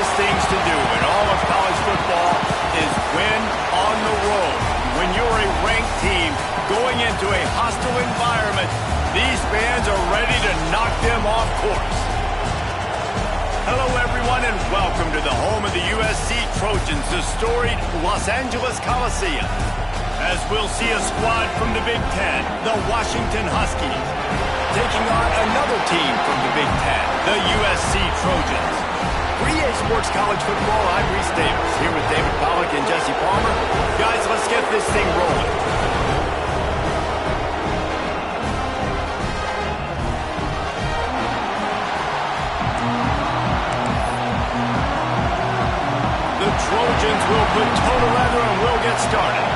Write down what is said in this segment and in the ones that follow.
toughest things to do in all of college football is win on the road. When you're a ranked team going into a hostile environment, these fans are ready to knock them off course. Hello, everyone, and welcome to the home of the USC Trojans, the storied Los Angeles Coliseum. As we'll see a squad from the Big Ten, the Washington Huskies, taking on another team from the Big Ten, the USC Trojans. For EA Sports College Football, I'm Reese Davis, here with David Pollack and Jesse Palmer. Guys, let's get this thing rolling. The Trojans will put total leather and we'll get started.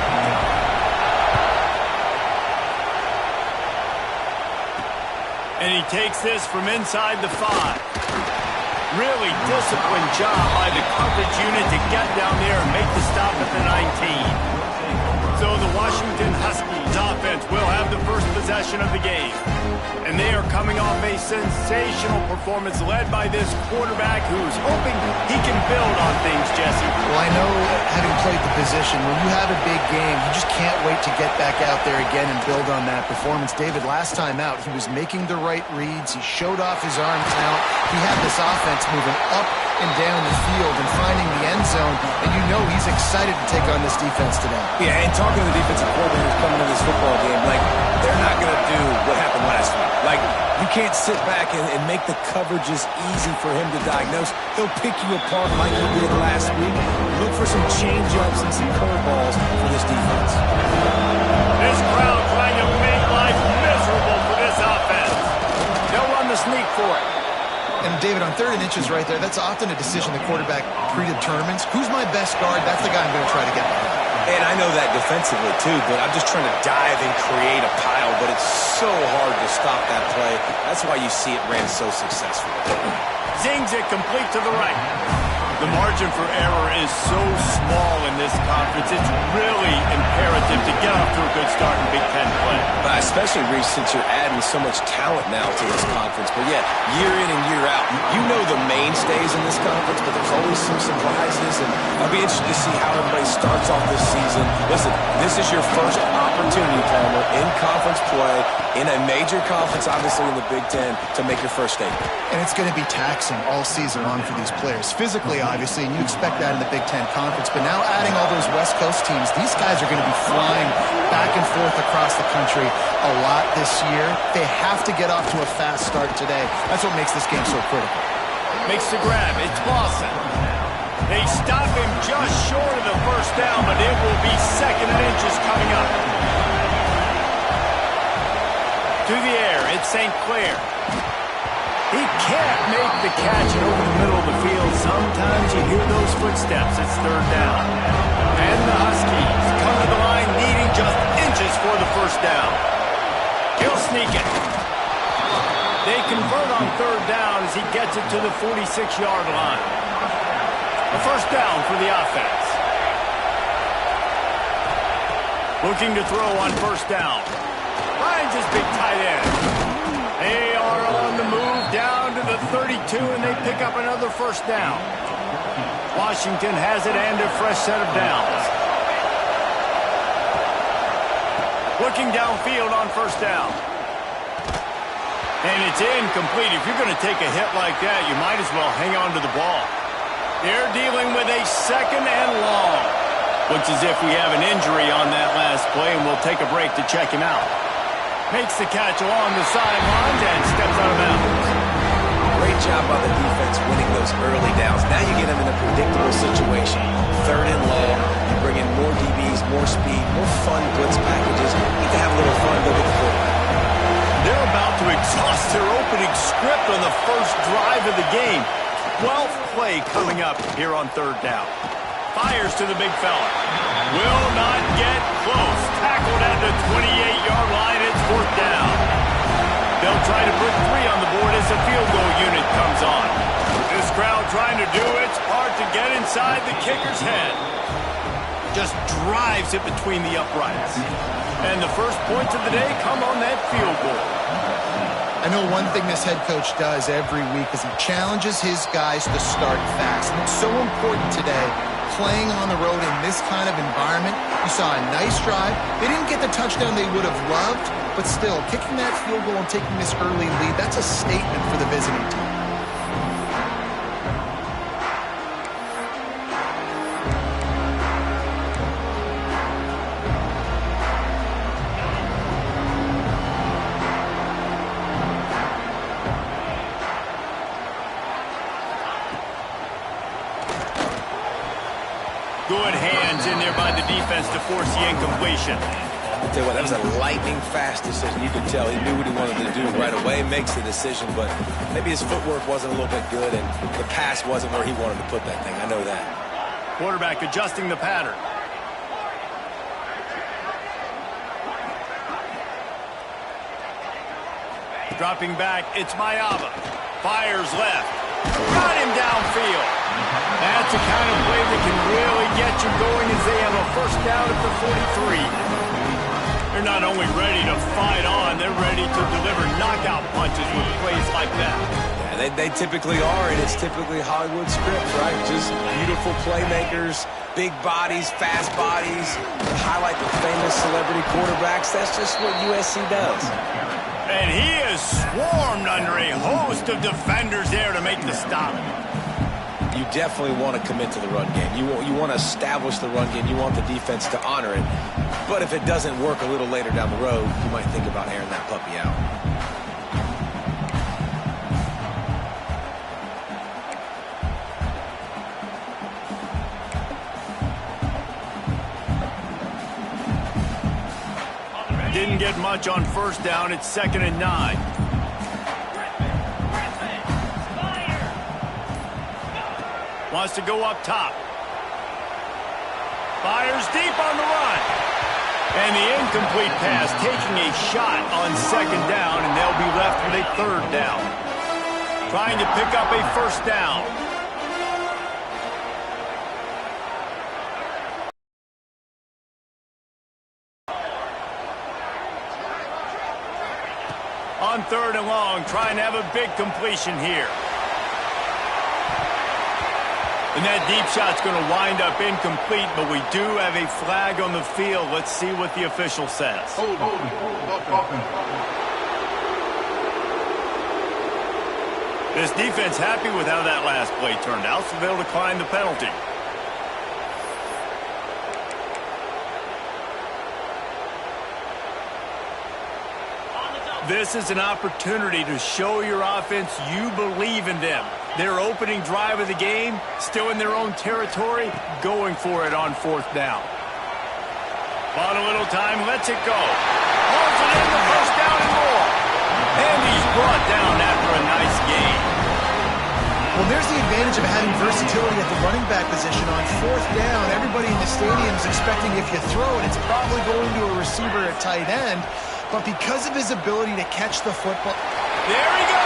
And he takes this from inside the 5. Really disciplined job by the coverage unit to get down there and make the stop at the 19. So the Washington Huskies offense will have the first possession of the game. And they are coming off a sensational performance led by this quarterback who's hoping he can build on things, Jesse. Well, I know, having played the position, when you have a big game, you just can't wait to get back out there again and build on that performance. David, last time out, he was making the right reads. He showed off his arm talent. He had this offense moving up and down the field and finding the end zone, and you know he's excited to take on this defense today. Yeah, and talking to the defensive coordinators coming into this football game, like, they're not going to do what happened last week. Like, you can't sit back and make the coverages easy for him to diagnose. He'll pick you apart like he did last week. Look for some change-ups and some curveballs for this defense. This crowd trying to make life miserable for this offense. They'll run the sneak for it. And David, on 3rd and inches right there, that's often a decision the quarterback predetermines. Who's my best guard? That's the guy I'm going to try to get behind. And I know that defensively, too, but I'm just trying to dive and create a pile, but it's so hard to stop that play. That's why you see it ran so successful. Zings it complete to the right. The margin for error is so small in this conference, it's really imperative to get off to a good start in Big Ten play. But especially, Reece, since you're adding so much talent now to this conference. But yeah, year in and year out, you know the mainstays in this conference, but there's always some surprises, and I'll be interested to see how everybody starts off this season. Listen, this is your first opportunity, Palmer, in conference play, in a major conference, obviously in the Big Ten, to make your first statement. And it's going to be taxing all season long for these players. Physically, obviously, and you expect that in the Big Ten Conference. But now adding all those West Coast teams, these guys are going to be flying back and forth across the country a lot this year. They have to get off to a fast start today. That's what makes this game so critical. Makes the grab. It's Lawson. They stop him just short of the first down, but it will be 2nd and inches coming up. To the air, it's St. Clair. He can't make the catch over the middle of the field. Sometimes you hear those footsteps. It's 3rd down. And the Huskies come to the line needing just inches for the first down. He'll sneak it. They convert on 3rd down as he gets it to the 46-yard line. A first down for the offense. Looking to throw on 1st down. Finds his big tight end. They are on the move down to the 32, and they pick up another 1st down. Washington has it and a fresh set of downs. Looking downfield on 1st down. And it's incomplete. If you're going to take a hit like that, you might as well hang on to the ball. They're dealing with a 2nd and long. Looks as if we have an injury on that last play, and we'll take a break to check him out. Makes the catch along the sidelines and steps out of bounds. Great job by the defense winning those early downs. Now you get them in a predictable situation. 3rd and long, you bring in more DBs, more speed, more fun blitz packages. You need to have a little fun, go get the football. They're about to exhaust their opening script on the first drive of the game. 12th play coming up here on 3rd down. Fires to the big fella. Will not get close. Tackled at the 28-yard line. It's 4th down. They'll try to put 3 on the board as the field goal unit comes on. This crowd trying to do its part to get inside the kicker's head. Just drives it between the uprights. And the first points of the day come on that field goal. I know one thing this head coach does every week is he challenges his guys to start fast. And it's so important today, playing on the road in this kind of environment. You saw a nice drive. They didn't get the touchdown they would have loved, but still, kicking that field goal and taking this early lead, that's a statement for the visiting team. Good hands in there by the defense to force the incompletion. I'll tell you what, that was a lightning-fast decision. You could tell he knew what he wanted to do right away, makes the decision, but maybe his footwork wasn't a little bit good, and the pass wasn't where he wanted to put that thing. I know that. Quarterback adjusting the pattern. Dropping back, it's Mayava. Fires left. Got him downfield. That's the kind of play that can really get you going as they have a first down at the 43. They're not only ready to fight on, they're ready to deliver knockout punches with plays like that. Yeah, they typically are, and it's typically Hollywood script, right? Just beautiful playmakers, big bodies, fast bodies, highlight the famous celebrity quarterbacks. That's just what USC does. And he is swarmed under a host of defenders there to make the stop. You definitely want to commit to the run game. You want to establish the run game. You want the defense to honor it. But if it doesn't work a little later down the road, you might think about airing that puppy out. Didn't get much on first down. It's 2nd and 9. Wants to go up top. Fires deep on the run. And the incomplete pass taking a shot on 2nd down, and they'll be left with a 3rd down. Trying to pick up a first down. On 3rd and long, trying to have a big completion here. And that deep shot's going to wind up incomplete, but we do have a flag on the field. Let's see what the official says. This defense happy with how that last play turned out, so they'll decline the penalty. This is an opportunity to show your offense you believe in them. Their opening drive of the game, still in their own territory, going for it on 4th down. Bought a little time, lets it go. Holds it in the first down and more. And he's brought down after a nice gain. Well, there's the advantage of having versatility at the running back position. On 4th down, everybody in the stadium is expecting if you throw it, it's probably going to a receiver at tight end. But because of his ability to catch the football... There he goes!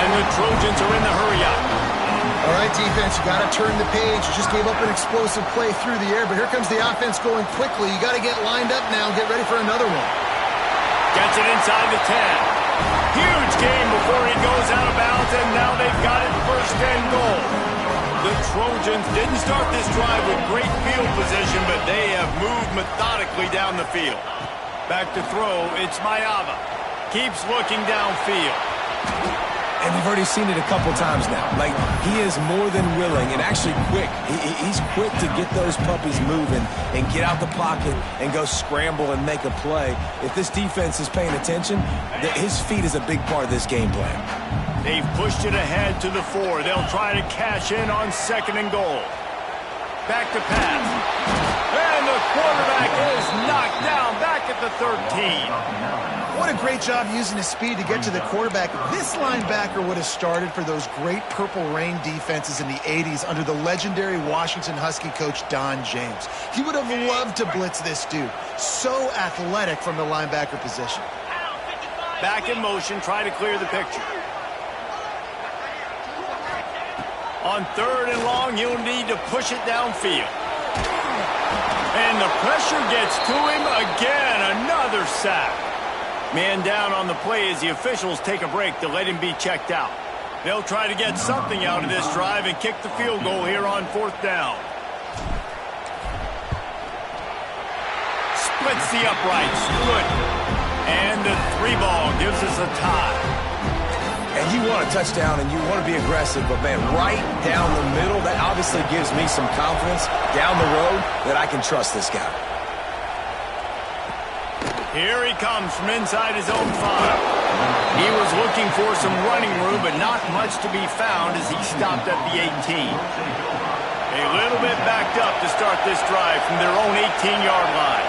And the Trojans are in the hurry-up. All right, defense, you got to turn the page. You just gave up an explosive play through the air, but here comes the offense going quickly. You got to get lined up now and get ready for another one. Gets it inside the 10. Huge game before he goes out of bounds, and now they've got it 1st and goal. The Trojans didn't start this drive with great field position, but they have moved methodically down the field. Back to throw, it's Mayava. Keeps looking downfield. And we've already seen it a couple times now. Like, he is more than willing and actually quick. He's quick to get those puppies moving and get out the pocket and go scramble and make a play. If this defense is paying attention, his feet is a big part of this game plan. They've pushed it ahead to the 4. They'll try to cash in on 2nd and goal. Back to pass. And the quarterback is knocked down back at the 13. What a great job using his speed to get to the quarterback. This linebacker would have started for those great Purple Rain defenses in the 80s under the legendary Washington Husky coach Don James. He would have loved to blitz this dude. So athletic from the linebacker position. Back in motion, try to clear the picture. On 3rd and long, you'll need to push it downfield. And the pressure gets to him again. Another sack. Man down on the play as the officials take a break to let him be checked out. They'll try to get something out of this drive and kick the field goal here on 4th down. Splits the uprights. Good. And the 3 ball gives us a tie. And you want a touchdown and you want to be aggressive, but, man, right down the middle, that obviously gives me some confidence down the road that I can trust this guy. Here he comes from inside his own 5. He was looking for some running room, but not much to be found as he stopped at the 18. A little bit backed up to start this drive from their own 18-yard line.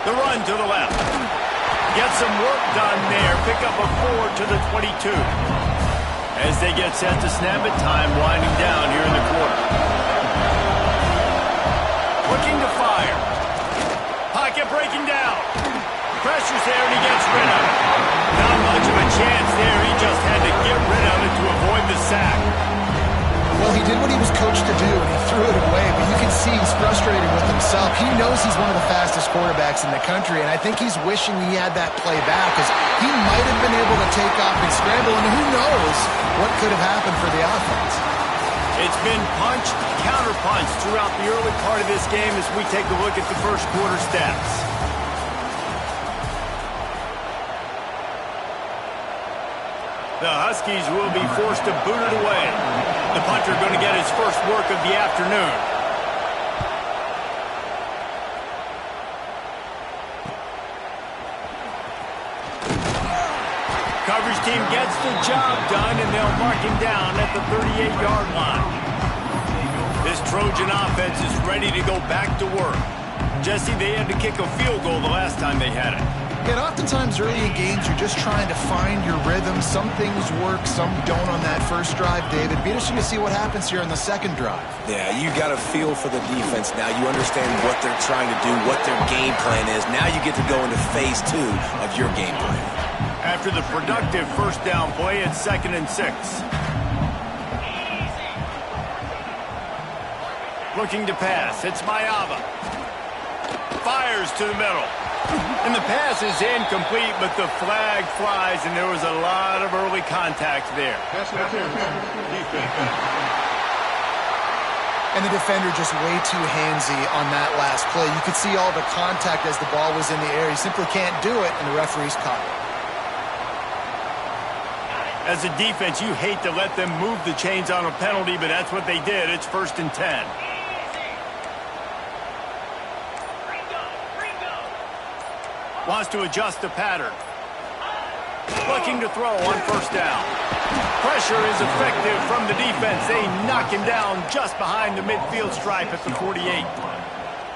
The run to the left. Get some work done there. Pick up a 4 to the 22. As they get set to snap it, time winding down here in the quarter. Looking to fire. Pocket breaking down. Pressure's there and he gets rid of it. Not much of a chance there. He just had to get rid of it to avoid the sack. Well, he did what he was coached to do, and he threw it away, but you can see he's frustrated with himself. He knows he's one of the fastest quarterbacks in the country, and I think he's wishing he had that play back, because he might have been able to take off and scramble, and who knows what could have happened for the offense. It's been punch, counter-punch throughout the early part of this game as we take a look at the first quarter stats. The Huskies will be forced to boot it away. The punter going to get his first work of the afternoon. Coverage team gets the job done, and they'll mark him down at the 38-yard line. This Trojan offense is ready to go back to work. Jesse, they had to kick a field goal the last time they had it. And oftentimes early in games, you're just trying to find your rhythm. Some things work, some don't on that first drive, David. Be interesting to see what happens here on the second drive. Yeah, you got a feel for the defense now. You understand what they're trying to do, what their game plan is. Now you get to go into phase 2 of your game plan. After the productive first down play, it's 2nd and 6. Looking to pass. It's Mayava. Fires to the middle. And the pass is incomplete, but the flag flies, and there was a lot of early contact there. And the defender just way too handsy on that last play. You could see all the contact as the ball was in the air. He simply can't do it, and the referee's caught it. As a defense, you hate to let them move the chains on a penalty, but that's what they did. It's 1st and 10. Wants to adjust the pattern. Looking to throw on 1st down. Pressure is effective from the defense. They knock him down just behind the midfield stripe at the 48.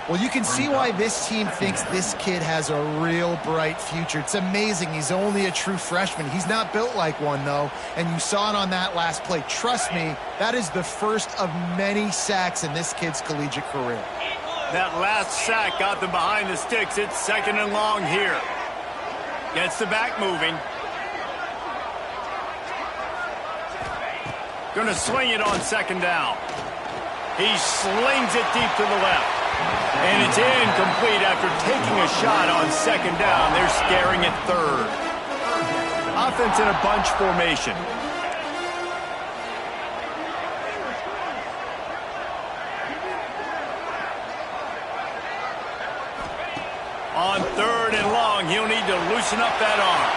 Well, you can see why this team thinks this kid has a real bright future. It's amazing. He's only a true freshman. He's not built like one, though, and you saw it on that last play. Trust me, that is the first of many sacks in this kid's collegiate career. That last sack got them behind the sticks. It's 2nd and long here. Gets the back moving. Gonna swing it on 2nd down. He slings it deep to the left. And it's incomplete after taking a shot on 2nd down. They're scaring at 3rd. Offense in a bunch formation. On 3rd and long, he'll need to loosen up that arm.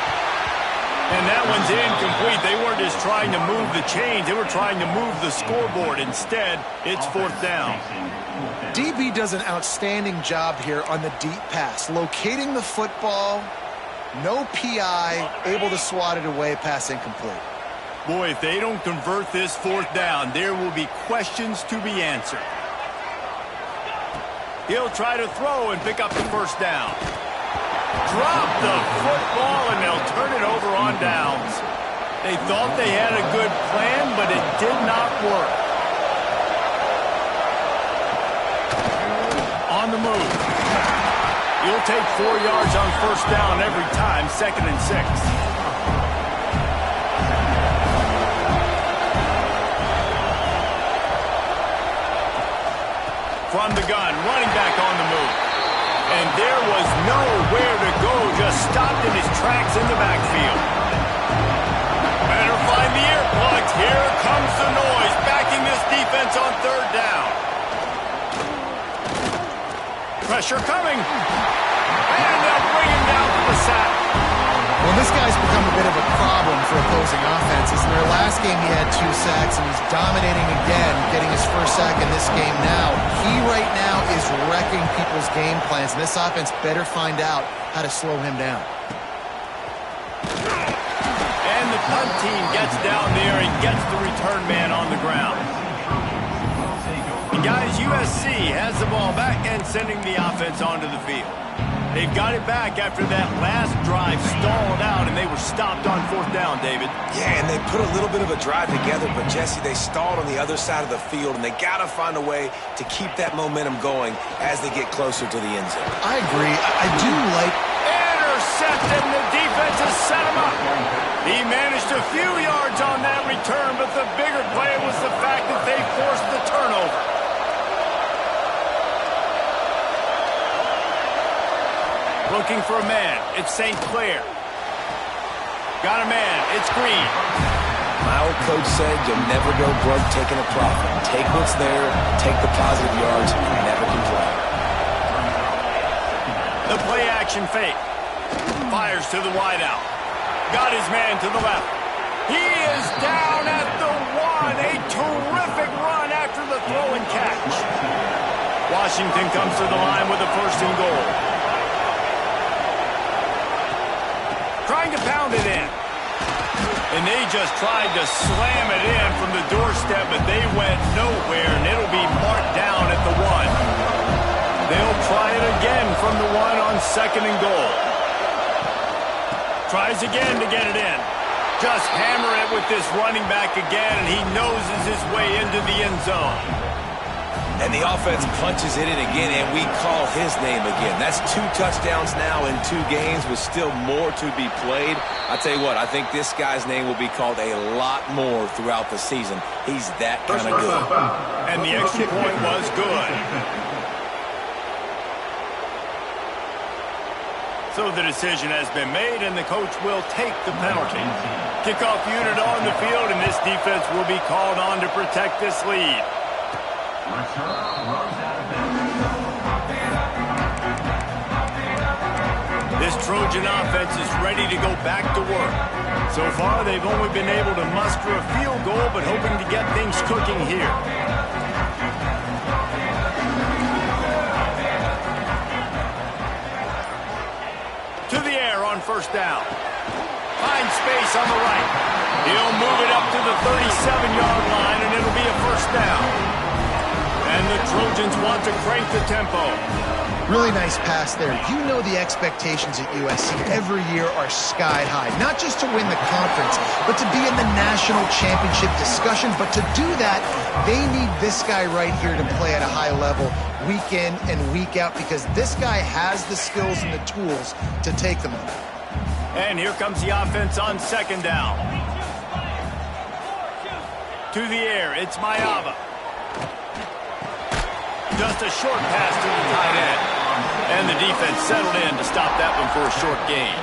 And that one's incomplete. They weren't just trying to move the chains. They were trying to move the scoreboard. Instead, it's 4th down. DB does an outstanding job here on the deep pass. Locating the football, no PI, able to swat it away, pass incomplete. Boy, if they don't convert this 4th down, there will be questions to be answered. He'll try to throw and pick up the 1st down. Drop the football, and they'll turn it over on downs. They thought they had a good plan, but it did not work. On the move. He'll take 4 yards on 1st down every time, 2nd and 6. from the gun, running back on the move. And there was nowhere to go, just stopped in his tracks in the backfield. Better find the earplugs. Here comes the noise, backing this defense on third down. Pressure coming. And they'll bring him down for the sack. Well, this guy's become a bit of a problem for opposing offenses. In their last game, he had 2 sacks, and he's dominating again, getting his first sack in this game now. He right now is wrecking people's game plans, and this offense better find out how to slow him down. And the punt team gets down there and gets the return man on the ground. And guys, USC has the ball back and sending the offense onto the field. They've got it back after that last drive stalled out, and they were stopped on fourth down, David. Yeah, and they put a little bit of a drive together, but, Jesse, they stalled on the other side of the field, and they got to find a way to keep that momentum going as they get closer to the end zone. I agree. I do like... Intercepted, and the defense has set him up. He managed a few yards on that return, but the bigger play was the fact that they forced the turnover. Looking for a man. It's St. Clair. Got a man. It's Green. My old coach said you'll never go broke taking a profit. Take what's there, take the positive yards, and never complain. The play action fake. Fires to the wideout. Got his man to the left. He is down at the 1. A terrific run after the throw and catch. Washington comes to the line with a 1st and goal. Trying to pound it in. And they just tried to slam it in from the doorstep, but they went nowhere, and it'll be marked down at the 1. They'll try it again from the 1 on 2nd and goal. Tries again to get it in. Just hammer it with this running back again, and he noses his way into the end zone. And the offense punches it in again, and we call his name again. That's 2 touchdowns now in 2 games with still more to be played. I tell you what, I think this guy's name will be called a lot more throughout the season. He's that kind of good. And the extra point was good. So the decision has been made, and the coach will take the penalty. Kickoff unit on the field, and this defense will be called on to protect this lead. This Trojan offense is ready to go back to work. So far, they've only been able to muster a field goal, but hoping to get things cooking here. To the air on 1st down. Finds space on the right. He'll move it up to the 37-yard line, and it'll be a 1st down. And the Trojans want to crank the tempo. Really nice pass there. You know the expectations at USC every year are sky high. Not just to win the conference, but to be in the national championship discussion. But to do that, they need this guy right here to play at a high level week in and week out, because this guy has the skills and the tools to take them there. And here comes the offense on 2nd down. To the air, it's Mayava. Just a short pass to the tight end. And the defense settled in to stop that one for a short gain.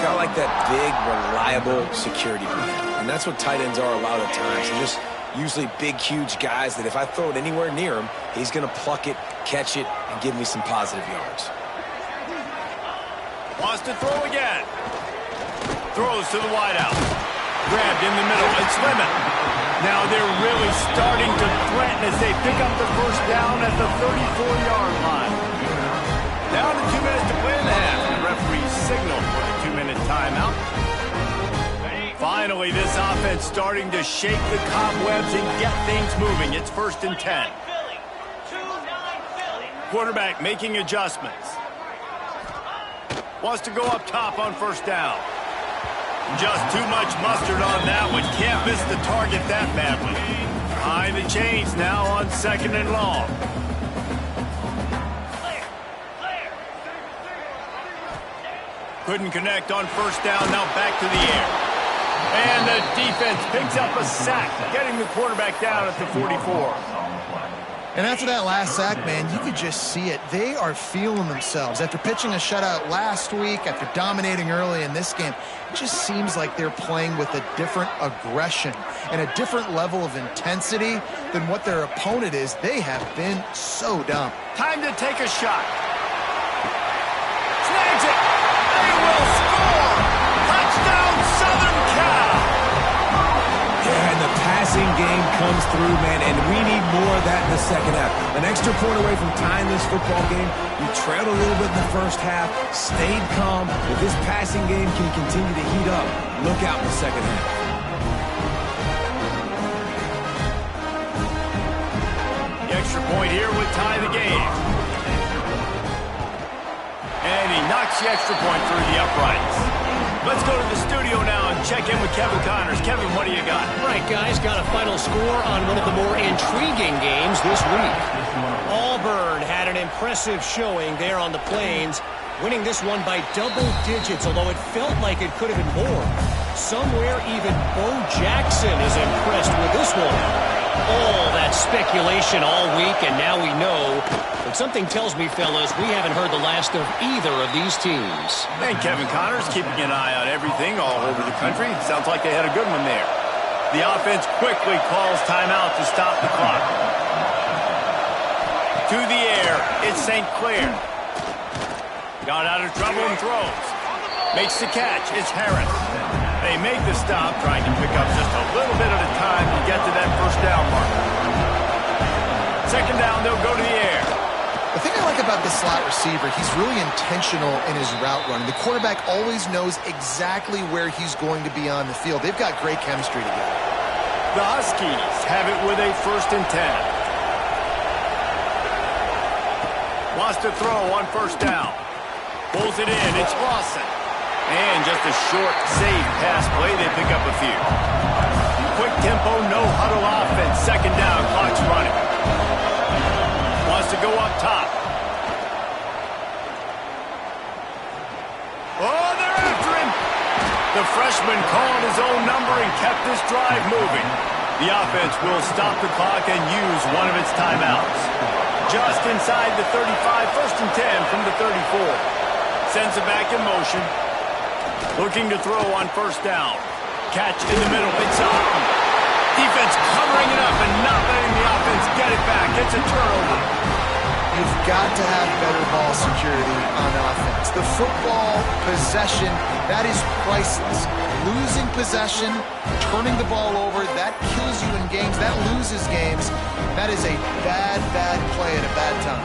Got like that big, reliable security blanket. And that's what tight ends are a lot of times. They're just usually big, huge guys that if I throw it anywhere near him, he's going to pluck it, catch it, and give me some positive yards. Wants to throw again. Throws to the wideout. Grabbed in the middle. It's Lemon. Now they're really starting to threaten as they pick up the 1st down at the 34-yard line. Down to 2 minutes to play in the half. The referee signaled for the 2-minute timeout. Finally, this offense starting to shake the cobwebs and get things moving. It's 1st and 10. Quarterback making adjustments. Wants to go up top on 1st down. Just too much mustard on that one. Can't miss the target that badly. High the chains now on 2nd and long. Couldn't connect on 1st down. Now back to the air. And the defense picks up a sack, getting the quarterback down at the 44. And after that last sack, man, you could just see it. They are feeling themselves. After pitching a shutout last week, after dominating early in this game, it just seems like they're playing with a different aggression and a different level of intensity than what their opponent is. They have been so dumb. Time to take a shot. Snags it. They will score. Touchdown, Southern Cal. Yeah, and the passing game comes through, man, and we need more of that in the second half. An extra point away from tying this football game. You trailed a little bit in the first half, stayed calm. If this passing game can continue to heat up, look out in the second half. The extra point here would tie the game. And he knocks the extra point through the uprights. Let's go to the studio now and check in with Kevin Connors. Kevin, what do you got? All right, guys, got a final score on one of the more intriguing games this week. Auburn had an impressive showing there on the Plains, winning this one by double digits, although it felt like it could have been more. Somewhere even Bo Jackson is impressed with this one. All that speculation all week, and now we know. But something tells me, fellas, we haven't heard the last of either of these teams. And Kevin Connors keeping an eye on everything all over the country. Sounds like they had a good one there. The offense quickly calls timeout to stop the clock. To the air, it's St. Clair. Got out of trouble and throws. Makes the catch, it's Harris. They make the stop, trying to pick up just a little bit at a time to get to that first down mark. Second down, they'll go to the air. The thing I like about the slot receiver, he's really intentional in his route running. The quarterback always knows exactly where he's going to be on the field. They've got great chemistry together. The Huskies have it with a 1st and 10. Wants to throw on first down. Pulls it in, it's Lawson. And just a short, safe pass play, they pick up a few. Quick tempo, no huddle offense. Second down, clock's running. Wants to go up top. Oh, they're after him. The freshman called his own number and kept this drive moving. The offense will stop the clock and use one of its timeouts. Just inside the 35, 1st and 10 from the 34. Sends it back in motion. Looking to throw on first down. Catch in the middle. It's up. Defense covering it up and not letting the offense get it back. It's a turnover. You've got to have better ball security on offense. The football possession, that is priceless. Losing possession, turning the ball over, that kills you in games. That loses games. That is a bad, bad play at a bad time.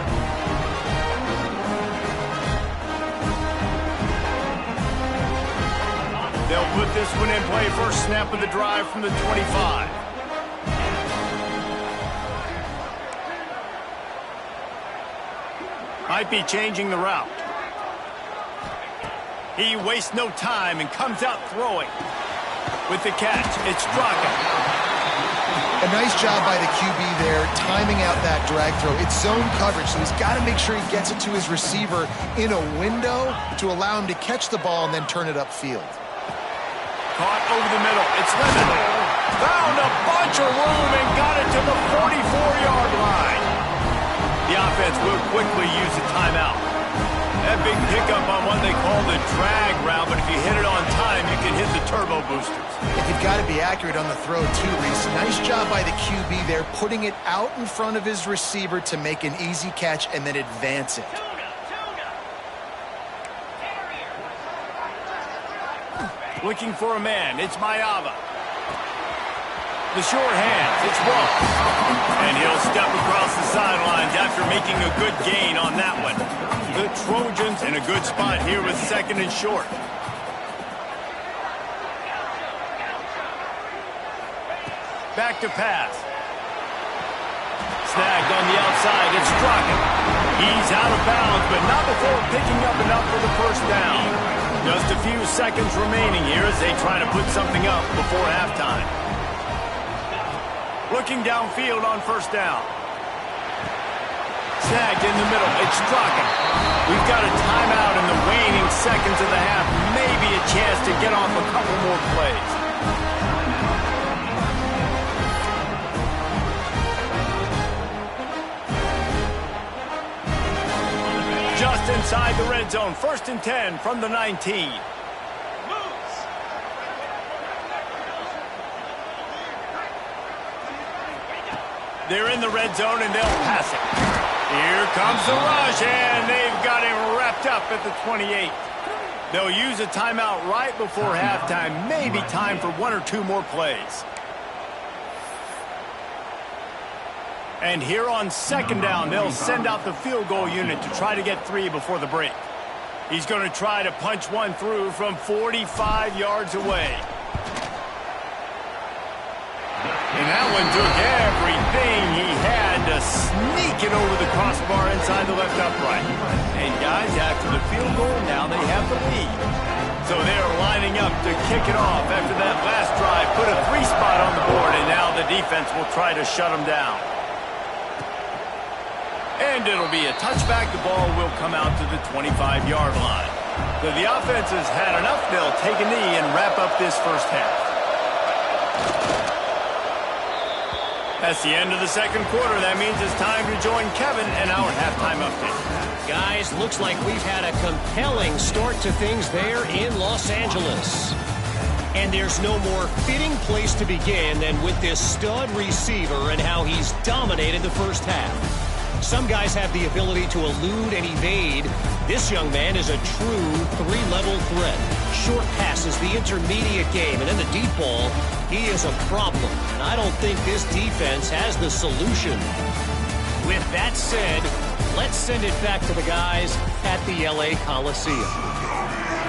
They'll put this one in play. First snap of the drive from the 25. Might be changing the route. He wastes no time and comes out throwing. With the catch, it's Straka. A nice job by the QB there, timing out that drag throw. It's zone coverage, so he's got to make sure he gets it to his receiver in a window to allow him to catch the ball and then turn it upfield. Caught over the middle. It's Lemon. Found a bunch of room and got it to the 44-yard line. The offense will quickly use a timeout. That big pickup on what they call the drag route, but if you hit it on time, you can hit the turbo boosters. And you've got to be accurate on the throw, too, Reese. Nice job by the QB there, putting it out in front of his receiver to make an easy catch and then advance it. Looking for a man. It's Mayava. The short hands. It's Ross. And he'll step across the sidelines after making a good gain on that one. The Trojans in a good spot here with 2nd and short. Back to pass. Snagged on the outside. It's Straka. He's out of bounds, but not before picking up enough for the first down. Just a few seconds remaining here as they try to put something up before halftime. Looking downfield on first down. Snagged in the middle. It's Straka. We've got a timeout in the waning seconds of the half. Maybe a chance to get off a couple more plays. inside the red zone. 1st and 10 from the 19. They're in the red zone, and they'll pass it. Here comes the rush, and they've got him wrapped up at the 28. They'll use a timeout right before halftime. Maybe time for 1 or 2 more plays. And here on 2nd down, they'll send out the field goal unit to try to get 3 before the break. He's going to try to punch one through from 45 yards away. And that one took everything he had to sneak it over the crossbar inside the left upright. And guys, after the field goal, now they have the lead. So they're lining up to kick it off after that last drive. Put a 3 spot on the board, and now the defense will try to shut them down. And it'll be a touchback. The ball will come out to the 25-yard line. So the offense has had enough. They'll take a knee and wrap up this first half. That's the end of the 2nd quarter. That means it's time to join Kevin in our halftime update. Guys, looks like we've had a compelling start to things there in Los Angeles. And there's no more fitting place to begin than with this stud receiver and how he's dominated the first half. Some guys have the ability to elude and evade. This young man is a true 3-level threat. Short passes, the intermediate game, and then the deep ball, he is a problem. And I don't think this defense has the solution. With that said, let's send it back to the guys at the LA Coliseum.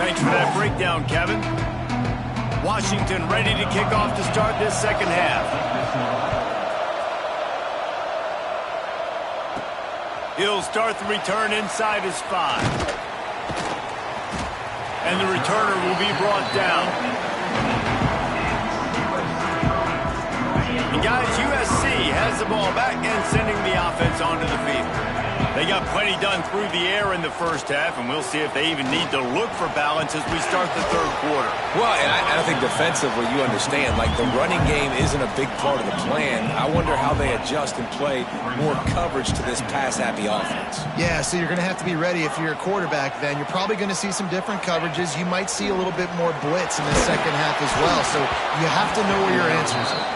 Thanks for that breakdown, Kevin. Washington ready to kick off to start this second half. He'll start the return inside his 5. And the returner will be brought down. And guys, USC has the ball back and sending the offense onto the field. They got plenty done through the air in the first half, and we'll see if they even need to look for balance as we start the 3rd quarter. Well, and I think defensively, you understand, like the running game isn't a big part of the plan. I wonder how they adjust and play more coverage to this pass-happy offense. Yeah, so you're going to have to be ready if you're a quarterback then. You're probably going to see some different coverages. You might see a little bit more blitz in the second half as well. So you have to know where your answers are.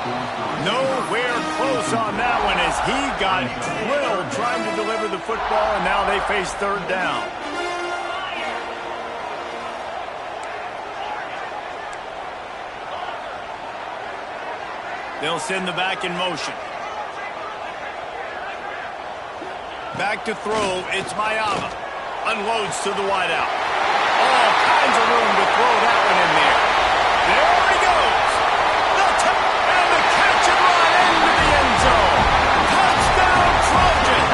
Nowhere close on that one as he got drilled trying to deliver the football, and now they face 3rd down. They'll send the back in motion. Back to throw, it's Mayama. Unloads to the wideout. All kinds of room to throw that one in there. There he goes. And the catch and run into the end zone. Touchdown Trojans.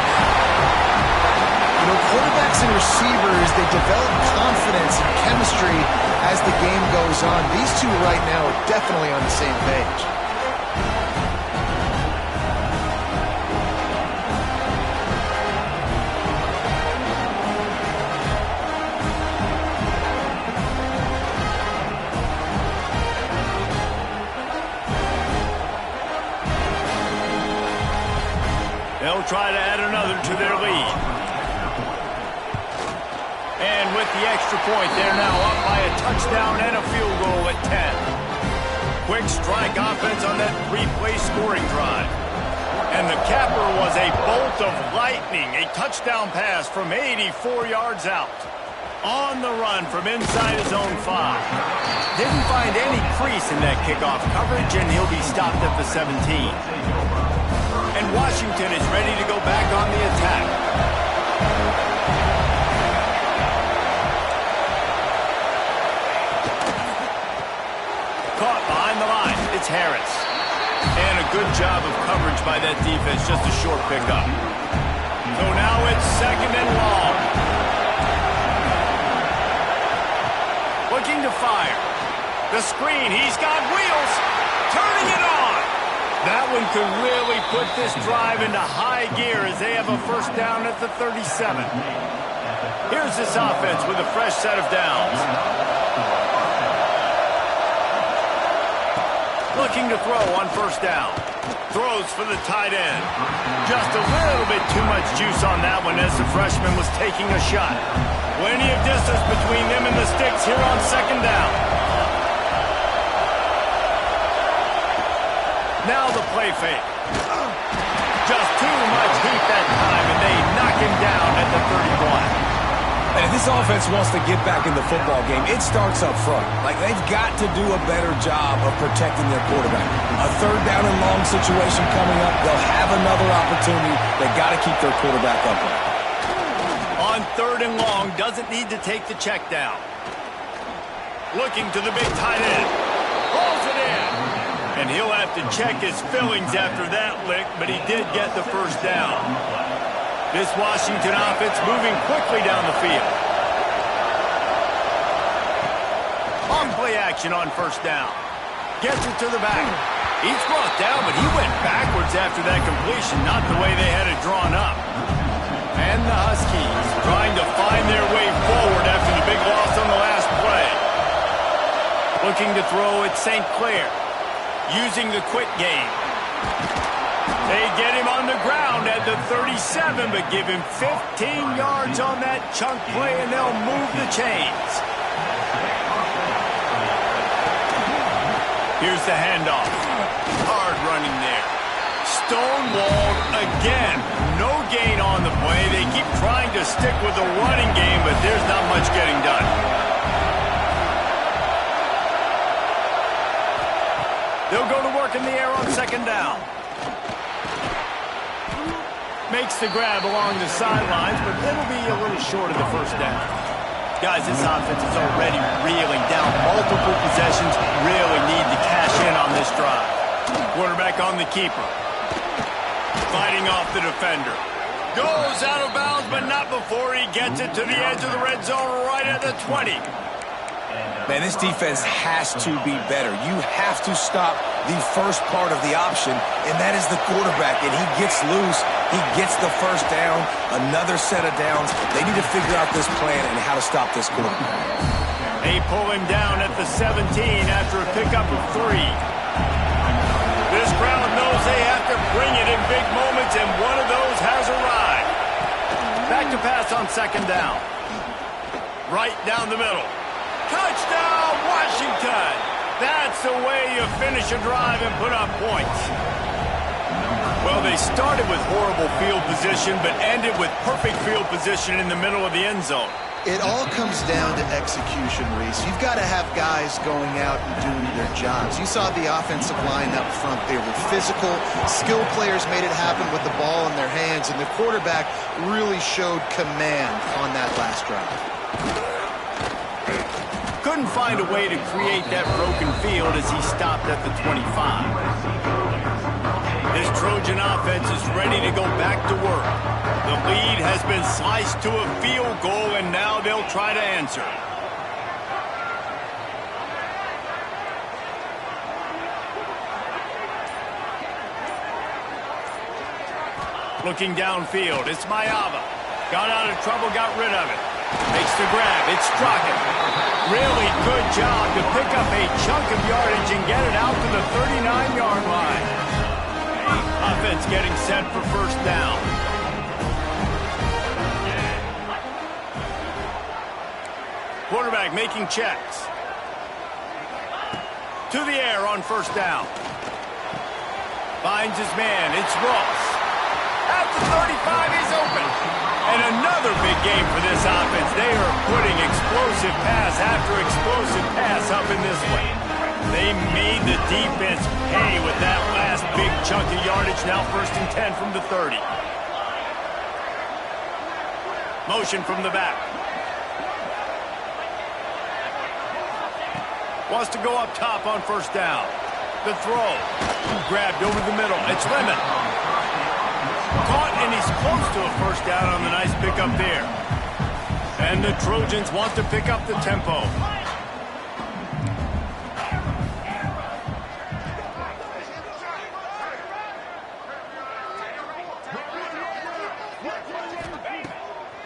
You know, quarterbacks and receivers, they develop confidence and chemistry as the game goes on. These two right now are definitely on the same page. They'll try to add another to their lead. And with the extra point, they're now up by a touchdown and a field goal at 10. Quick strike offense on that 3-play scoring drive. And the capper was a bolt of lightning, a touchdown pass from 84 yards out. On the run from inside his own 5. Didn't find any crease in that kickoff coverage, and he'll be stopped at the 17. And Washington is ready to go back on the attack. Caught behind the line. It's Harris. And a good job of coverage by that defense. Just a short pickup. So now it's 2nd and long. Looking to fire. The screen. He's got wheels. Turning it on. That one could really put this drive into high gear as they have a first down at the 37. Here's this offense with a fresh set of downs. Looking to throw on first down. Throws for the tight end. Just a little bit too much juice on that one as the freshman was taking a shot. Plenty of distance between them and the sticks here on second down. Now the play fake. Just too much heat that time, and they knock him down at the 31. And if this offense wants to get back in the football game, it starts up front. Like, they've got to do a better job of protecting their quarterback. A third down and long situation coming up, they'll have another opportunity. They've got to keep their quarterback upright. On third and long, doesn't need to take the check down. Looking to the big tight end. Pulls it in. And he'll have to check his fillings after that lick, but he did get the first down. This Washington offense moving quickly down the field. On play action on first down. Gets it to the back. He's brought down, but he went backwards after that completion, not the way they had it drawn up. And the Huskies trying to find their way forward after the big loss on the last play. Looking to throw at St. Clair. Using the quick game. They get him on the ground at the 37, but give him 15 yards on that chunk play, and they'll move the chains. Here's the handoff. Hard running there. Stonewalled again. No gain on the play. They keep trying to stick with the running game, but there's not much getting done. They'll go to work in the air on second down. Makes the grab along the sidelines, but it'll be a little short of the first down. Guys, this offense is already reeling down multiple possessions. Really need to cash in on this drive. Quarterback on the keeper. Fighting off the defender. Goes out of bounds, but not before he gets it to the edge of the red zone right at the 20. Man, this defense has to be better. You have to stop the first part of the option, and that is the quarterback. And he gets loose. He gets the first down, another set of downs. They need to figure out this plan and how to stop this quarterback. They pull him down at the 17 after a pickup of 3. This crowd knows they have to bring it in big moments, and one of those has arrived. Back to pass on second down. Right down the middle. Touchdown, Washington! That's the way you finish a drive and put up points. Well, they started with horrible field position, but ended with perfect field position in the middle of the end zone. It all comes down to execution, Reese. You've got to have guys going out and doing their jobs. You saw the offensive line up front. They were physical. Skilled players made it happen with the ball in their hands, and the quarterback really showed command on that last drive. Couldn't find a way to create that broken field as he stopped at the 25. This Trojan offense is ready to go back to work. The lead has been sliced to a field goal, and now they'll try to answer. Looking downfield, it's Mayava. Got out of trouble, got rid of it. Makes the grab, it's Strocken. Really good job to pick up a chunk of yardage and get it out to the 39-yard line. Offense getting set for first down. Quarterback making checks. To the air on first down. Finds his man, it's Ross. At the 35, he's open. And another big game for this offense. They are putting explosive pass after explosive pass up in this one. They made the defense pay with that last big chunk of yardage. Now first and 10 from the 30. Motion from the back. Wants to go up top on first down. The throw. Grabbed over the middle. It's Lemon. Caught, and he's close to a first down on the nice pickup there. And the Trojans want to pick up the tempo.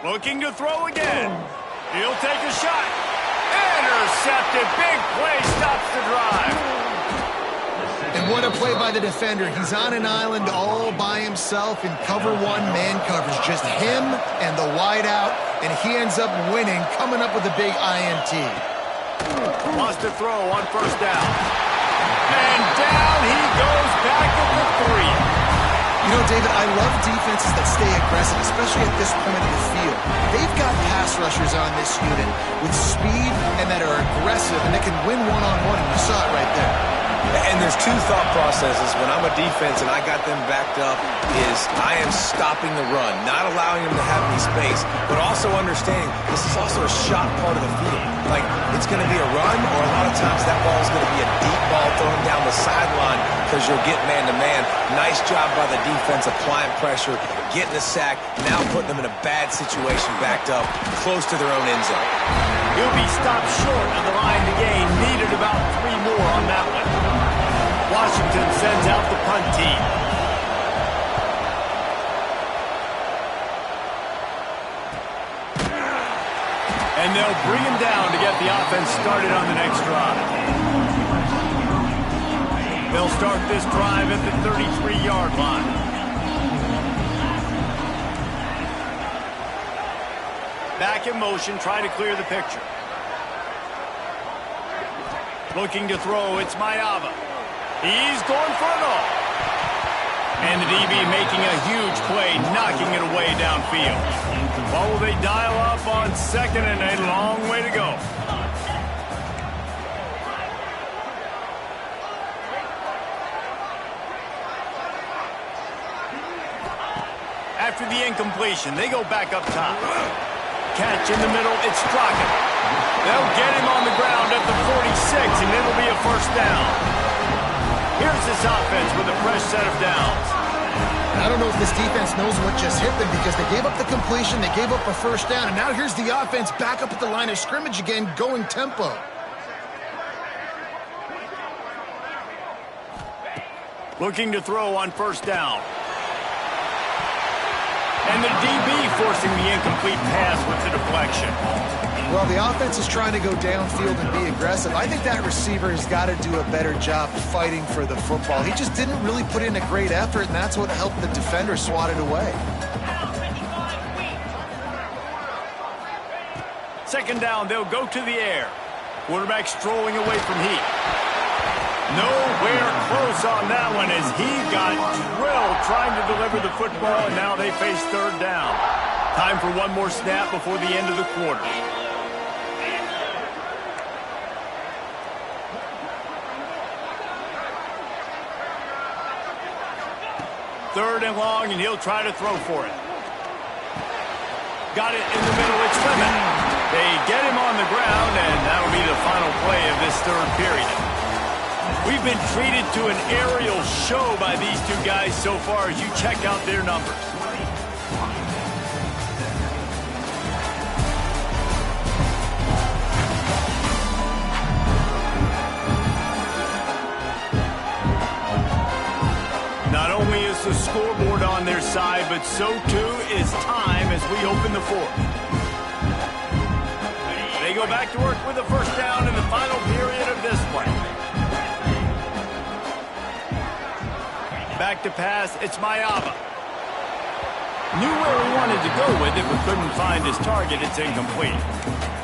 Looking to throw again. He'll take a shot. Intercepted. Big play stops the drive. And what a play by the defender. He's on an island all by himself in cover one man coverage. Just him and the wide out, and he ends up winning, coming up with a big INT. Wants to throw on first down. And down he goes back at the 3. You know, David, I love defenses that stay aggressive, especially at this point of the field. They've got pass rushers on this unit with speed and that are aggressive, and they can win one-on-one, and you saw it right there. And there's two thought processes when I'm a defense and I got them backed up is I am stopping the run, not allowing them to have any space, but also understanding this is also a shot part of the field. Like, it's going to be a run, or a lot of times that ball is going to be a deep ball thrown down the sideline because you'll get man-to-man. Nice job by the defense applying pressure, getting a sack, now putting them in a bad situation backed up close to their own end zone. He'll be stopped short of the line to gain. Needed about 3 more on that one. Washington sends out the punt team. And they'll bring him down to get the offense started on the next drive. They'll start this drive at the 33-yard line. Back in motion, trying to clear the picture. Looking to throw, it's Mayava. He's going for it all. And the DB making a huge play, knocking it away downfield. What will they dial up on second, and a long way to go. After the incompletion, they go back up top. Catch in the middle, it's Straka. They'll get him on the ground at the 46, and it'll be a first down. Here's this offense with a fresh set of downs. I don't know if this defense knows what just hit them because they gave up the completion, they gave up a first down, and now here's the offense back up at the line of scrimmage again, going tempo. Looking to throw on first down. And the DB forcing the incomplete pass with the deflection. Well, the offense is trying to go downfield and be aggressive. I think that receiver has got to do a better job fighting for the football. He just didn't really put in a great effort, and that's what helped the defender swat it away. Second down, they'll go to the air. Quarterback strolling away from heat. Nowhere close on that one as he got drilled trying to deliver the football, and now they face third down. Time for one more snap before the end of the quarter. Third and long, and he'll try to throw for it. Got it in the middle, it's Clement. They get him on the ground, and that'll be the final play of this third period. We've been treated to an aerial show by these two guys so far as you check out their numbers. Not only is the scoreboard on their side, but so too is time as we open the fourth. They go back to work with a first down in the final period of this one. Back to pass, it's Mayava. Knew where he wanted to go with it, but couldn't find his target. It's incomplete.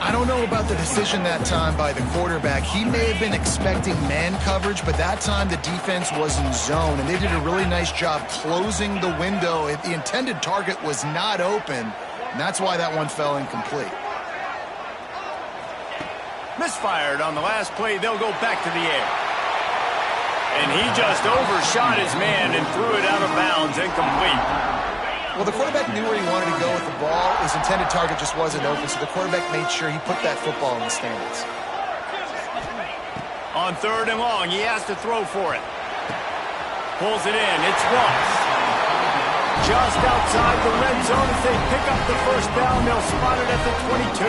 I don't know about the decision that time by the quarterback. He may have been expecting man coverage, but that time the defense was in zone, and they did a really nice job closing the window. The intended target was not open, and that's why that one fell incomplete. Misfired on the last play. They'll go back to the air. And he just overshot his man and threw it out of bounds, incomplete. Well, the quarterback knew where he wanted to go with the ball. His intended target just wasn't open, so the quarterback made sure he put that football in the stands. On third and long, he has to throw for it. Pulls it in, it's Ross. Just outside the red zone as they pick up the first down. They'll spot it at the 22.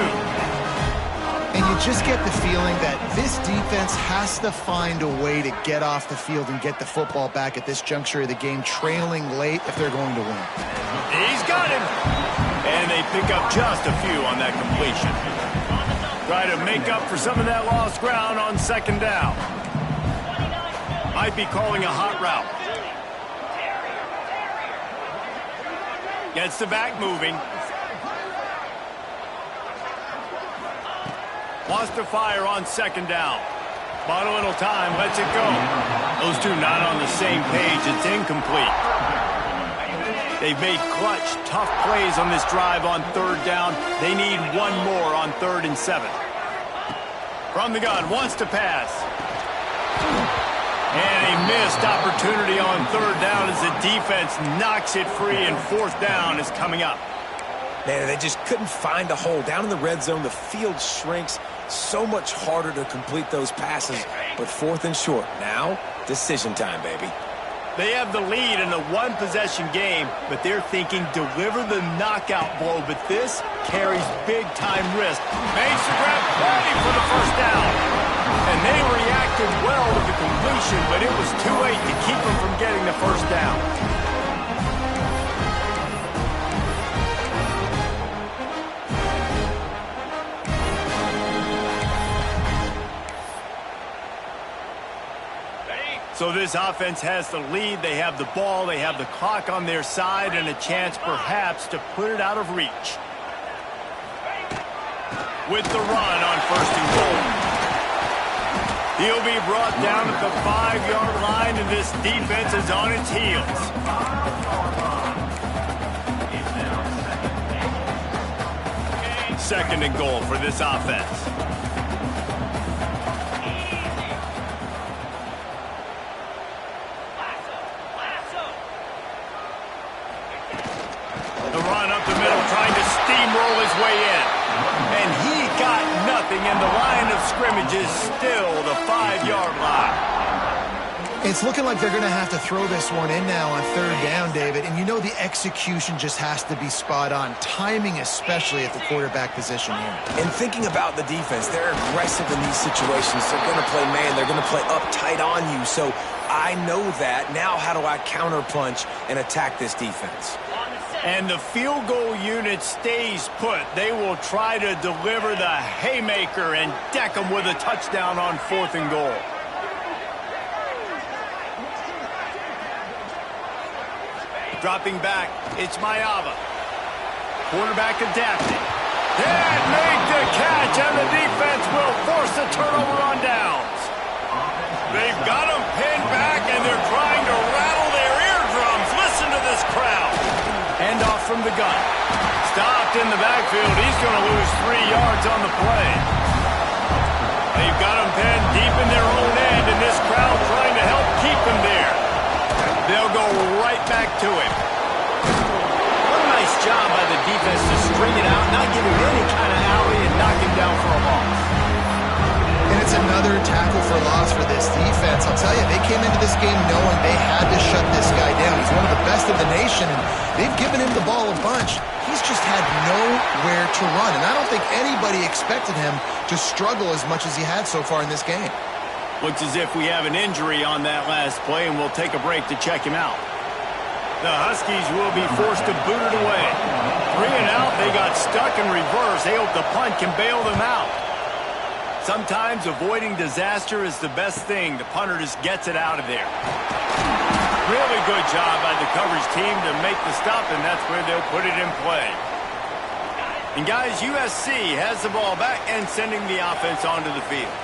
And you just get the feeling that this defense has to find a way to get off the field and get the football back at this juncture of the game, trailing late if they're going to win. He's got him. And they pick up just a few on that completion. Try to make up for some of that lost ground on second down. Might be calling a hot route. Gets the back moving. Wants to fire on second down. Bought a little time, lets it go. Those two not on the same page. It's incomplete. They've made clutch, tough plays on this drive on third down. They need one more on 3rd and 7. From the gun, wants to pass. And a missed opportunity on 3rd down as the defense knocks it free, and 4th down is coming up. Man, they just couldn't find a hole. Down in the red zone, the field shrinks. So much harder to complete those passes. But 4th and short. Now, decision time, baby. They have the lead in a one-possession game, but they're thinking deliver the knockout blow. But this carries big-time risk. Makes the grab, ready for the 1st down. And they reacted well to the completion, but it was too late to keep them from getting the 1st down. So this offense has the lead. They have the ball. They have the clock on their side and a chance perhaps to put it out of reach. With the run on 1st and goal. He'll be brought down at the 5-yard line, and this defense is on its heels. 2nd and goal for this offense. Roll his way in. And he got nothing, and the line of scrimmage is still the 5-yard line. It's looking like they're going to have to throw this one in now on 3rd down, David. And you know the execution just has to be spot on. Timing especially at the quarterback position here. And thinking about the defense, they're aggressive in these situations. They're going to play man. They're going to play up tight on you. So I know that. Now how do I counterpunch and attack this defense? And the field goal unit stays put. They will try to deliver the haymaker and deck them with a touchdown on 4th and goal. Dropping back, it's Mayava. Quarterback adapting. Dad made the catch, and the defense will force a turnover on downs. They've got them pinned back, and they're trying to rattle their eardrums. Listen to this crowd. Hand off from the gun. Stopped in the backfield. He's going to lose 3 yards on the play. They've got him pinned deep in their own end, and this crowd trying to help keep him there. They'll go right back to him. What a nice job by the defense to string it out, not give him any kind of alley, and knock him down for a loss. And it's another tackle for loss for this defense. I'll tell you, they came into this game knowing they had to shut this guy down. He's one of the best in the nation, and they've given him the ball a bunch. He's just had nowhere to run, and I don't think anybody expected him to struggle as much as he had so far in this game. Looks as if we have an injury on that last play, and we'll take a break to check him out. The Huskies will be forced to boot it away. 3 and out, they got stuck in reverse. They hope the punt can bail them out. Sometimes avoiding disaster is the best thing. The punter just gets it out of there. Really good job by the coverage team to make the stop, and that's where they'll put it in play. And guys, USC has the ball back and sending the offense onto the field.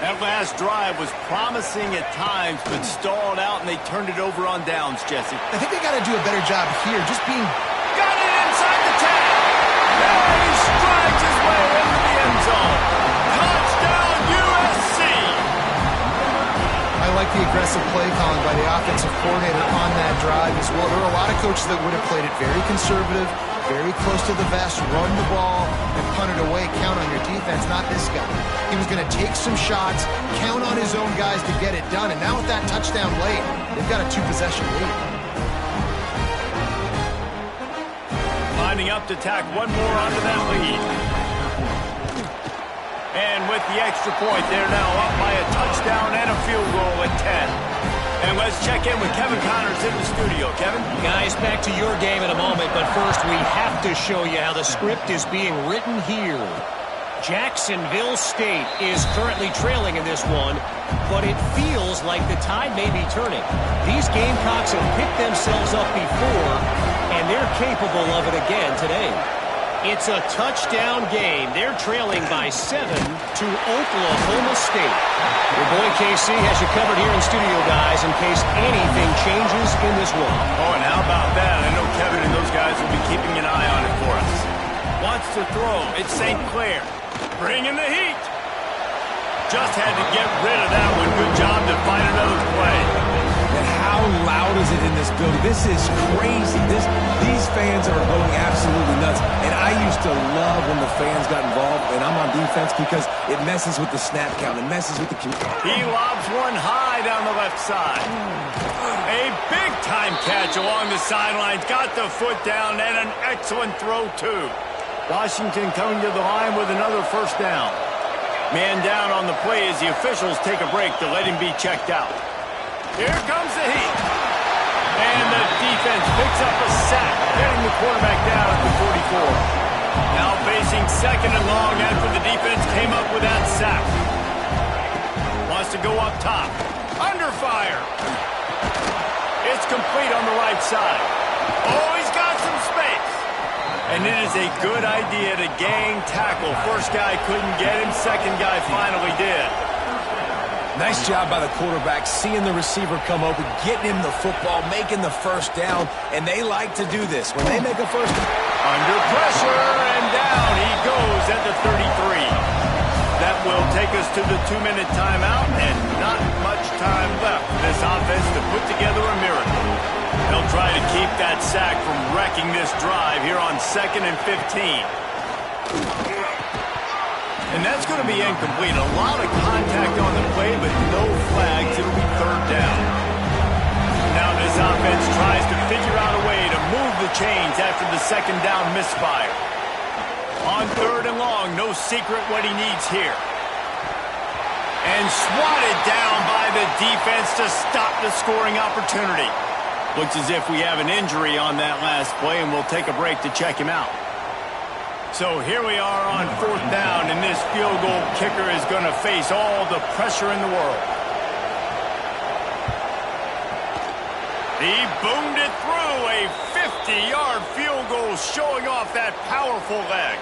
That last drive was promising at times, but stalled out, and they turned it over on downs, Jesse. I think they got to do a better job here, just being... Got it inside the 10. Now he strides his way into the end zone. Touchdown, USC. I like the aggressive play calling by the offensive coordinator on that drive as well. There were a lot of coaches that would have played it very conservative, very close to the vest, run the ball, and punt it away. Count on your defense, not this guy. He was going to take some shots, count on his own guys to get it done. And now with that touchdown late, they've got a 2-possession lead. Lining up to tack one more onto that lead. And with the extra point, they're now up by a touchdown and a field goal at 10. And let's check in with Kevin Connors in the studio. Kevin? Guys, back to your game in a moment, but first we have to show you how the script is being written here. Jacksonville State is currently trailing in this one, but it feels like the tide may be turning. These Gamecocks have picked themselves up before, and they're capable of it again today. It's a touchdown game. They're trailing by 7 to Oklahoma State. Your boy KC has you covered here in studio, guys, in case anything changes in this one. Oh, and how about that? I know Kevin and those guys will be keeping an eye on it for us. Wants to throw. It's St. Clair. Bringing the heat. Just had to get rid of that one. Good job to find another play. And how loud is it in this building? This is crazy. These fans are going absolutely nuts. And I used to love when the fans got involved, and I'm on defense because it messes with the snap count. It messes with the... He lobs one high down the left side. A big-time catch along the sidelines. Got the foot down, and an excellent throw, too. Washington coming to the line with another first down. Man down on the play as the officials take a break to let him be checked out. Here comes the heat. And the defense picks up a sack, getting the quarterback down at the 44. Now facing second and long after the defense came up with that sack. Wants to go up top. Under fire. It's complete on the right side. Oh, he's got some space. And it is a good idea to gang tackle. First guy couldn't get him. Second guy finally did. Nice job by the quarterback, seeing the receiver come open, getting him the football, making the first down. And they like to do this. When they make a first down. Under pressure, and down he goes at the 33. That will take us to the 2-minute timeout, and not much time left for this offense to put together a miracle. They'll try to keep that sack from wrecking this drive here on 2nd and 15. And that's going to be incomplete. A lot of contact on the play, but no flags. It'll be 3rd down. Now this offense tries to figure out a way to move the chains after the 2nd down misfire. On 3rd and long, no secret what he needs here. And swatted down by the defense to stop the scoring opportunity. Looks as if we have an injury on that last play, and we'll take a break to check him out. So here we are on 4th down, and this field goal kicker is going to face all the pressure in the world. He boomed it through, a 50-yard field goal showing off that powerful leg.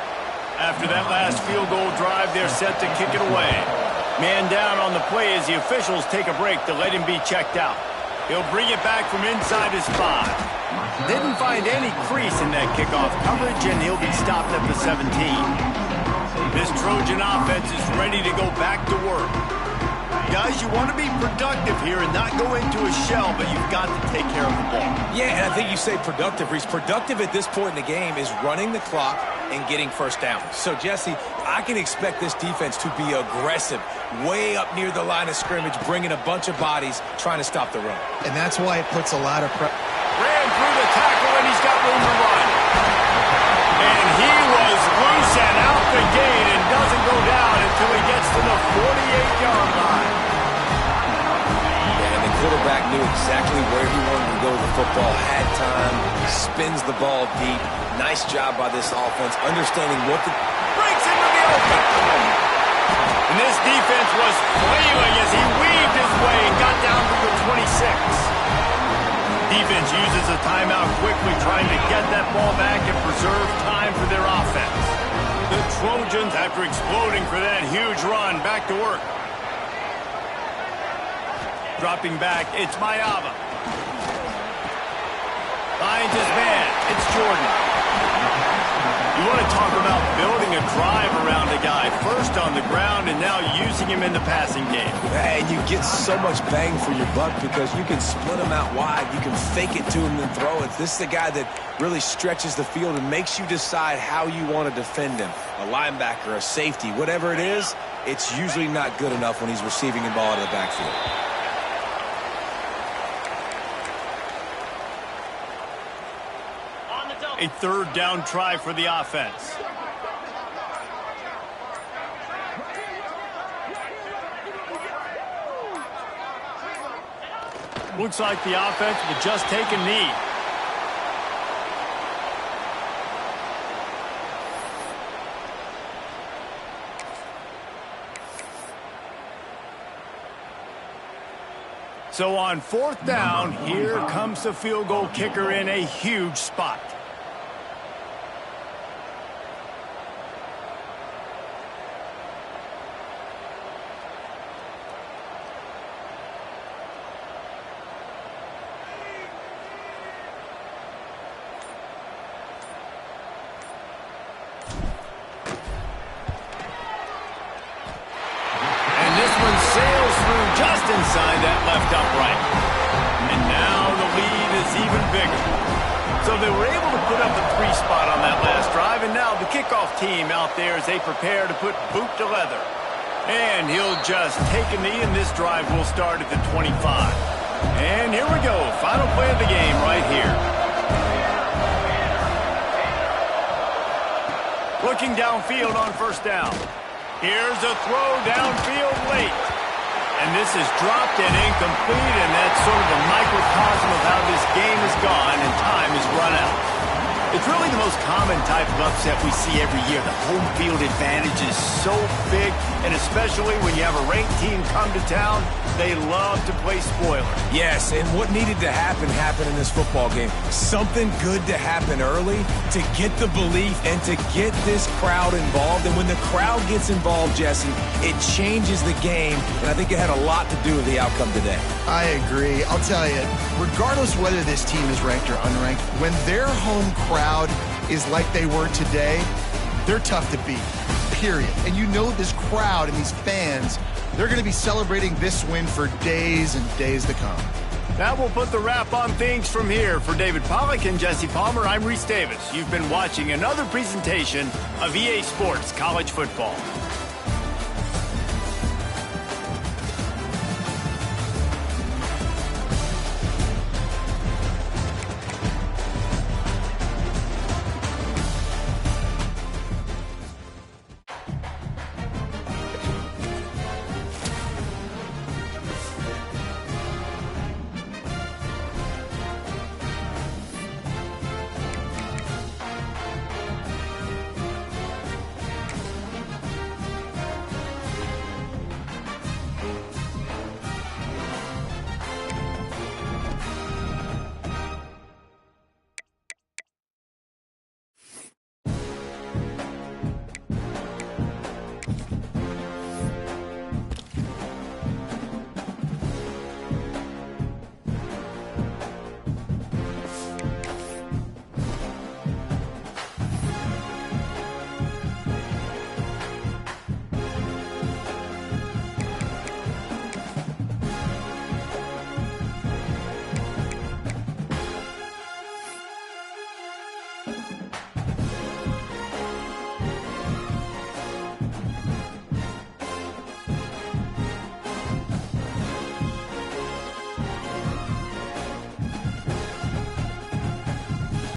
After that last field goal drive, they're set to kick it away. Man down on the play as the officials take a break to let him be checked out. He'll bring it back from inside his 5. Didn't find any crease in that kickoff coverage, and he'll be stopped at the 17. This Trojan offense is ready to go back to work. Guys, you want to be productive here and not go into a shell, but you've got to take care of the ball. Yeah, and I think you say productive, Reese. Productive at this point in the game is running the clock and getting first down. So, Jesse, I can expect this defense to be aggressive, way up near the line of scrimmage, bringing a bunch of bodies, trying to stop the run. And that's why it puts a lot of pressure. Ran through the tackle, and he's got room to run. And he was loose and out the gate and doesn't go down until he gets to the 48-yard line. And the quarterback knew exactly where he wanted to go with the football, had time, spins the ball deep. Nice job by this offense, understanding what the... Breaks into the open. And this defense was flailing as he weaved his way and got down to the 26. Defense uses a timeout quickly, trying to get that ball back and preserve time for their offense. The Trojans, after exploding for that huge run, back to work. Dropping back, it's Mayava. Finds his man, it's Jordan. You want to talk about building a drive around a guy, first on the ground and now using him in the passing game. And you get so much bang for your buck because you can split him out wide, you can fake it to him and throw it. This is the guy that really stretches the field and makes you decide how you want to defend him. A linebacker, a safety, whatever it is, it's usually not good enough when he's receiving the ball out of the backfield. A 3rd down try for the offense. Looks like the offense will just take a knee. So on 4th down, here comes the field goal kicker in a huge spot. Sails through just inside that left upright. And now the lead is even bigger. So they were able to put up the 3 spot on that last drive, and now the kickoff team out there as they prepare to put boot to leather. And he'll just take a knee, and this drive will start at the 25. And here we go, final play of the game right here. Looking downfield on 1st down. Here's a throw downfield late. And this is dropped and incomplete, and that's sort of a microcosm of how this game has gone, and time has run out. It's really the most common type of upset we see every year. The home field advantage is so big, and especially when you have a ranked team come to town, they love to play spoiler. Yes, and what needed to happen happened in this football game. Something good to happen early to get the belief and to get this crowd involved. And when the crowd gets involved, Jesse, it changes the game, and I think it had a lot to do with the outcome today. I agree. I'll tell you, regardless whether this team is ranked or unranked, when their home crowd is like they were today, they're tough to beat, period. And you know this crowd and these fans, they're going to be celebrating this win for days and days to come. Now we'll put the wrap on things from here. For David Pollack and Jesse Palmer, I'm Reese Davis. You've been watching another presentation of EA Sports College Football.